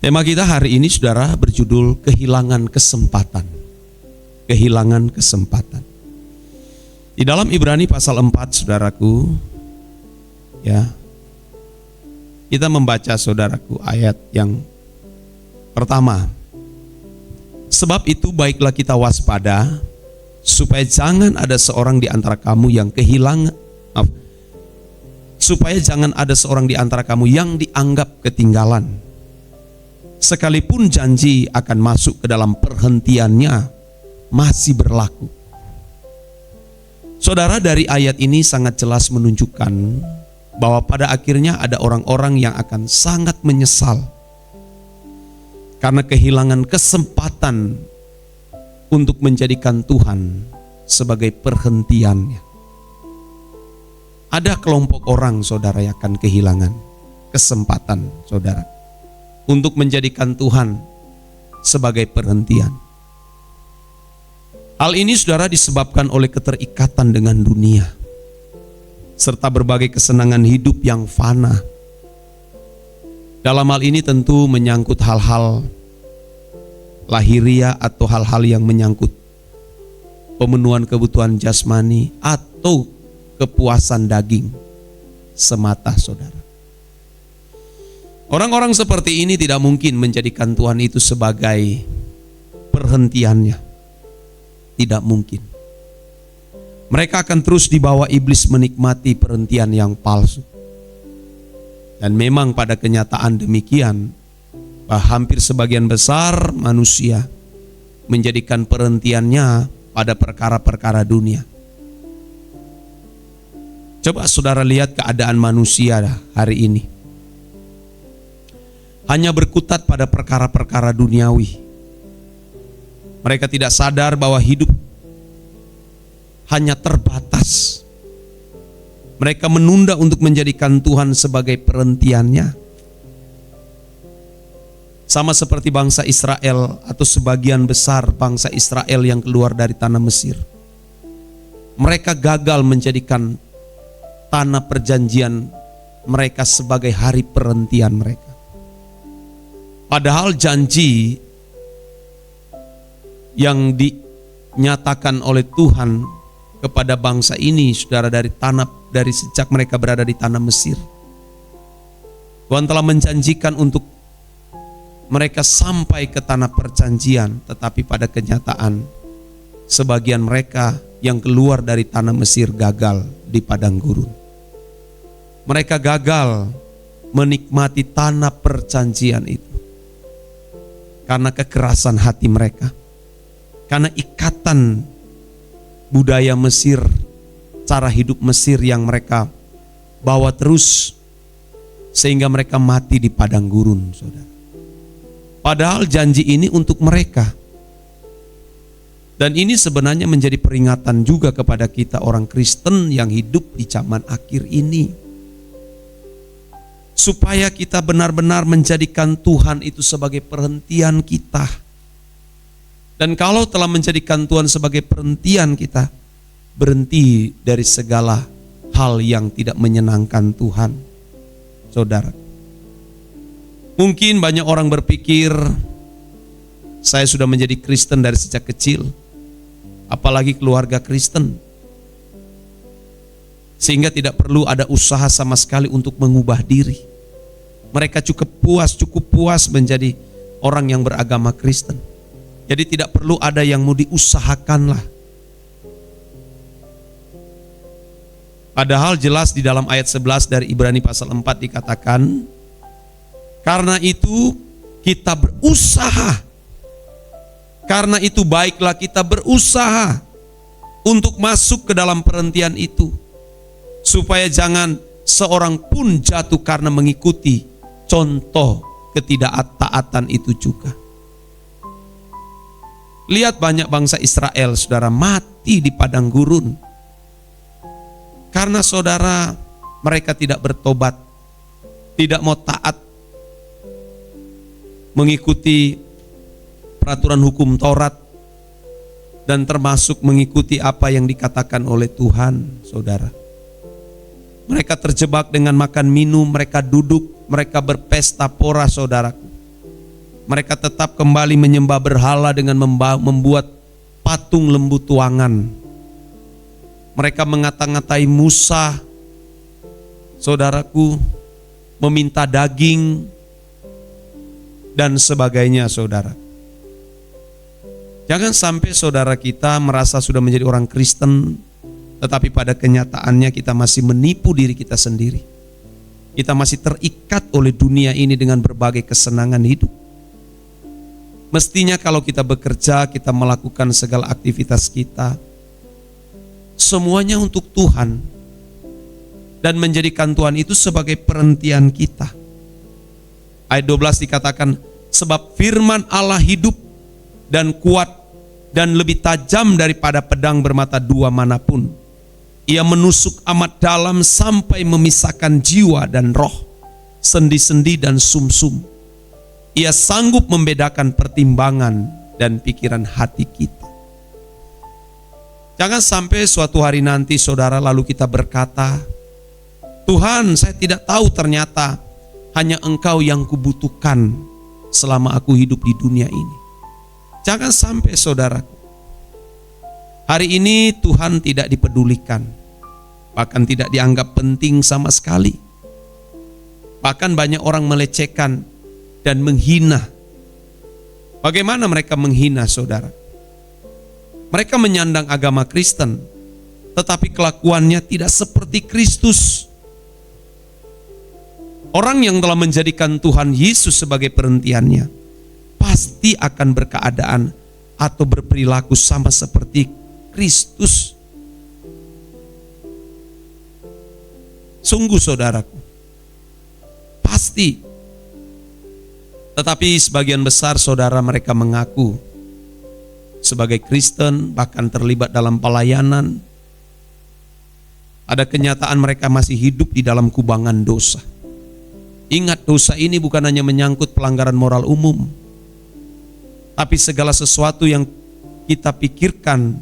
Tema kita hari ini, saudara, berjudul kehilangan kesempatan. Kehilangan kesempatan. Di dalam Ibrani pasal 4, saudaraku, ya, kita membaca, saudaraku, ayat yang pertama. Supaya jangan ada seorang di antara kamu yang supaya jangan ada seorang di antara kamu yang dianggap ketinggalan. Sekalipun janji akan masuk ke dalam perhentiannya masih berlaku. Saudara, dari ayat ini sangat jelas menunjukkan bahwa pada akhirnya ada orang-orang yang akan sangat menyesal karena kehilangan kesempatan untuk menjadikan Tuhan sebagai perhentiannya. Ada kelompok orang, saudara, yang akan kehilangan kesempatan, saudara, untuk menjadikan Tuhan sebagai perhentian. Hal ini, saudara, disebabkan oleh keterikatan dengan dunia serta berbagai kesenangan hidup yang fana. Dalam hal ini tentu menyangkut hal-hal lahiriah atau hal-hal yang menyangkut pemenuhan kebutuhan jasmani atau kepuasan daging semata, saudara. Orang-orang seperti ini tidak mungkin menjadikan Tuhan itu sebagai perhentiannya. Tidak mungkin. Mereka akan terus dibawa iblis menikmati perhentian yang palsu. Dan memang pada kenyataan demikian, hampir sebagian besar manusia menjadikan perhentiannya pada perkara-perkara dunia. Coba saudara lihat keadaan manusia hari ini. Hanya berkutat pada perkara-perkara duniawi. Mereka tidak sadar bahwa hidup hanya terbatas. Mereka menunda untuk menjadikan Tuhan sebagai perhentiannya. Sama seperti bangsa Israel atau sebagian besar bangsa Israel yang keluar dari tanah Mesir. Mereka gagal menjadikan tanah perjanjian mereka sebagai hari perhentian mereka. Padahal janji yang dinyatakan oleh Tuhan kepada bangsa ini, saudara, dari sejak mereka berada di tanah Mesir. Tuhan telah menjanjikan untuk mereka sampai ke tanah perjanjian, tetapi pada kenyataan sebagian mereka yang keluar dari tanah Mesir gagal di padang gurun. Mereka gagal menikmati tanah perjanjian itu karena kekerasan hati mereka, karena ikatan budaya Mesir, cara hidup Mesir yang mereka bawa terus, sehingga mereka mati di padang gurun, saudara. Padahal janji ini untuk mereka. Dan ini sebenarnya menjadi peringatan juga kepada kita orang Kristen yang hidup di zaman akhir ini. Supaya kita benar-benar menjadikan Tuhan itu sebagai perhentian kita. Dan kalau telah menjadikan Tuhan sebagai perhentian kita, berhenti dari segala hal yang tidak menyenangkan Tuhan, saudara. Mungkin banyak orang berpikir, saya sudah menjadi Kristen dari sejak kecil, apalagi keluarga Kristen, sehingga tidak perlu ada usaha sama sekali untuk mengubah diri. Mereka cukup puas menjadi orang yang beragama Kristen. Jadi tidak perlu ada yang mau diusahakanlah. Padahal jelas di dalam ayat 11 dari Ibrani pasal 4 dikatakan, karena itu kita berusaha. Karena itu baiklah kita berusaha untuk masuk ke dalam perhentian itu, supaya jangan seorang pun jatuh karena mengikuti contoh ketidaktaatan itu juga. Lihat banyak bangsa Israel, saudara, mati di padang gurun karena, saudara, mereka tidak bertobat, tidak mau taat mengikuti peraturan hukum Taurat, dan termasuk mengikuti apa yang dikatakan oleh Tuhan, saudara. Mereka terjebak dengan makan minum, mereka duduk, mereka berpesta pora, saudaraku. Mereka tetap kembali menyembah berhala dengan membuat patung lembu tuangan. Mereka mengata-ngatai Musa, saudaraku, meminta daging dan sebagainya, saudara. Jangan sampai saudara kita merasa sudah menjadi orang Kristen, tetapi pada kenyataannya kita masih menipu diri kita sendiri. Kita masih terikat oleh dunia ini dengan berbagai kesenangan hidup. Mestinya kalau kita bekerja, kita melakukan segala aktivitas kita, semuanya untuk Tuhan, dan menjadikan Tuhan itu sebagai perhentian kita. Ayat 12 dikatakan, sebab firman Allah hidup dan kuat dan lebih tajam daripada pedang bermata dua manapun. Ia menusuk amat dalam sampai memisahkan jiwa dan roh, sendi-sendi dan sumsum. Ia sanggup membedakan pertimbangan dan pikiran hati kita. Jangan sampai suatu hari nanti saudara lalu kita berkata, Tuhan, saya tidak tahu, ternyata hanya Engkau yang kubutuhkan selama aku hidup di dunia ini. Jangan sampai saudaraku. Hari ini Tuhan tidak dipedulikan, bahkan tidak dianggap penting sama sekali. Bahkan banyak orang melecehkan dan menghina. Bagaimana mereka menghina, saudara? Mereka menyandang agama Kristen, tetapi kelakuannya tidak seperti Kristus. Orang yang telah menjadikan Tuhan Yesus sebagai perhentiannya, pasti akan berkeadaan atau berperilaku sama seperti Kristus. Sungguh saudaraku, pasti. Tetapi sebagian besar saudara mereka mengaku sebagai Kristen, bahkan terlibat dalam pelayanan. Ada kenyataan mereka masih hidup di dalam kubangan dosa. Ingat, dosa ini bukan hanya menyangkut pelanggaran moral umum, tapi segala sesuatu yang kita pikirkan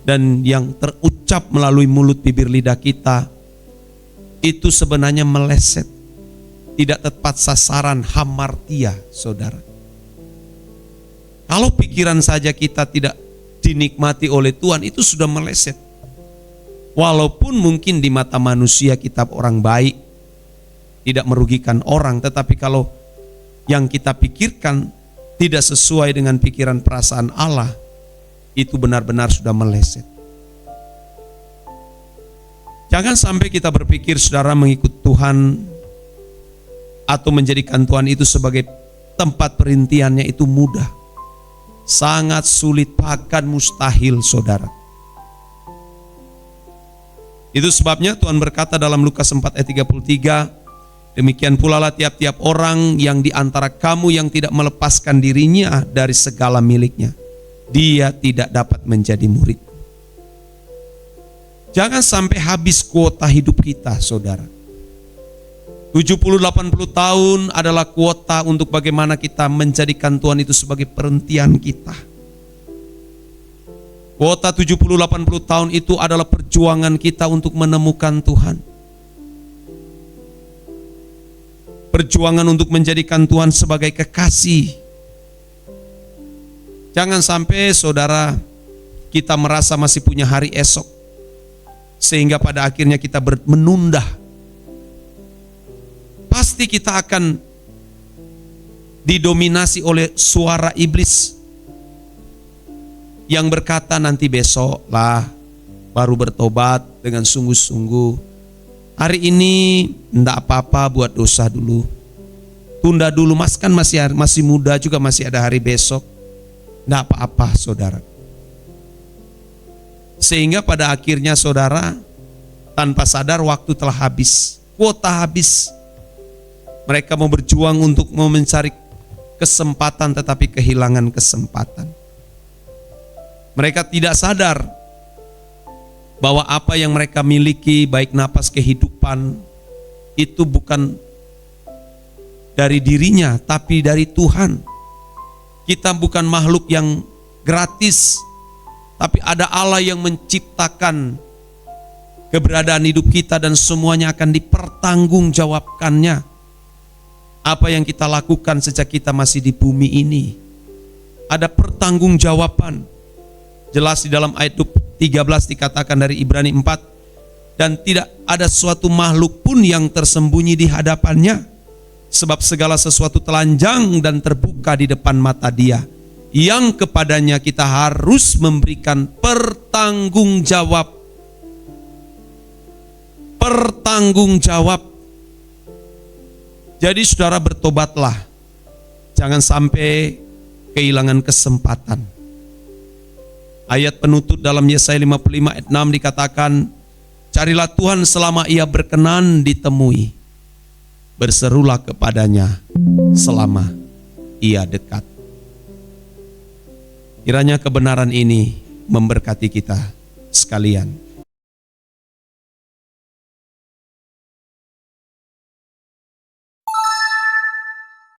dan yang terucap melalui mulut bibir lidah kita, itu sebenarnya meleset, tidak tepat sasaran, hamartia, saudara. Kalau pikiran saja kita tidak dinikmati oleh Tuhan, itu sudah meleset. Walaupun mungkin di mata manusia kita orang baik, tidak merugikan orang, tetapi kalau yang kita pikirkan tidak sesuai dengan pikiran perasaan Allah, itu benar-benar sudah meleset. Jangan sampai kita berpikir saudara mengikut Tuhan atau menjadikan Tuhan itu sebagai tempat perintiannya itu mudah. Sangat sulit, bahkan mustahil, saudara. Itu sebabnya Tuhan berkata dalam Lukas 4 ayat 33, demikian pula lah tiap-tiap orang yang di antara kamu yang tidak melepaskan dirinya dari segala miliknya, dia tidak dapat menjadi murid. Jangan sampai habis kuota hidup kita, saudara. 70-80 tahun adalah kuota untuk bagaimana kita menjadikan Tuhan itu sebagai perhentian kita. Kuota 70-80 tahun itu adalah perjuangan kita untuk menemukan Tuhan. Perjuangan untuk menjadikan Tuhan sebagai kekasih. Jangan sampai saudara kita merasa masih punya hari esok, sehingga pada akhirnya kita menunda. Pasti kita akan didominasi oleh suara iblis yang berkata nanti besok lah baru bertobat dengan sungguh-sungguh. Hari ini enggak apa-apa, buat dosa dulu. Tunda dulu, mas kan masih muda juga, masih ada hari besok. Enggak apa-apa, saudara. Sehingga pada akhirnya saudara tanpa sadar waktu telah habis, kuota habis. Mereka mau berjuang untuk mau mencari kesempatan tetapi kehilangan kesempatan. Mereka tidak sadar bahwa apa yang mereka miliki, baik napas kehidupan, itu bukan dari dirinya tapi dari Tuhan. Kita bukan makhluk yang gratis, tapi ada Allah yang menciptakan keberadaan hidup kita dan semuanya akan dipertanggungjawabkannya. Apa yang kita lakukan sejak kita masih di bumi ini, ada pertanggungjawaban. Jelas di dalam ayat 13 dikatakan dari Ibrani 4, dan tidak ada suatu makhluk pun yang tersembunyi di hadapannya, sebab segala sesuatu telanjang dan terbuka di depan mata Dia, yang kepadanya kita harus memberikan pertanggungjawab. Pertanggungjawab. Jadi saudara, bertobatlah, jangan sampai kehilangan kesempatan. Ayat penutup dalam Yesaya 55 ayat 6 dikatakan, carilah Tuhan selama Ia berkenan ditemui, berserulah kepadanya selama Ia dekat. Kiranya kebenaran ini memberkati kita sekalian.